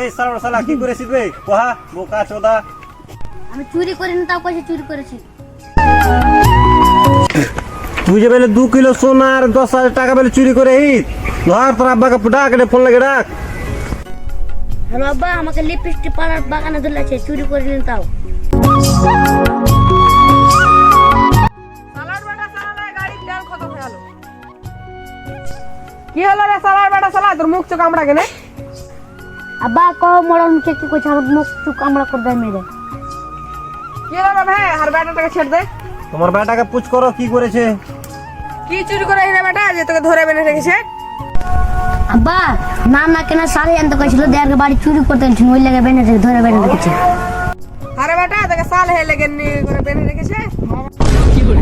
এই সালা সালা কি করেছিস বে কোহা বোকা চোদা আমি চুরি করিনি তাও কইছে চুরি করেছি। তুই যে বেলে 2 কিলো সোনা আর 10,000 টাকা বেলে চুরি করে হিত ধর তোর আব্বাকে ডাক এটা ফোন লাগে ডাক। হ্যালো আব্বা আমাকে লিপস্টিক পাড়ার বাগানে ধরেছে চুরি করিনি তাও। সালার বেটা সালা গাড়ি তেল খতম হয়ে গেল। কি হলো রে সালার বেটা সালা তোর মুখ চোখ কামড়া কেনে? আব্বা কও মরণ কে কি কইছ আমার মুখ চুপ কামড়া করে দেয় মেরে। কি হলো রে ভাই আর বেটাটাকে ছেড়ে দে। তোমার বেটাকে পুছ করো কি করেছে। কি চুরি করে রে বেটা যে তোকে ধরে বেনে রেখেছে? আব্বা না না কেন সাড়ে আনতে কইছিল দেয়ার বাড়ি চুরি করতে আনছিল ওই লাগে বেনে ধরে বেনে রেখেছে। আরে বেটা তোকে সাল হে লেগেনি করে বেনে রেখেছে। কি করে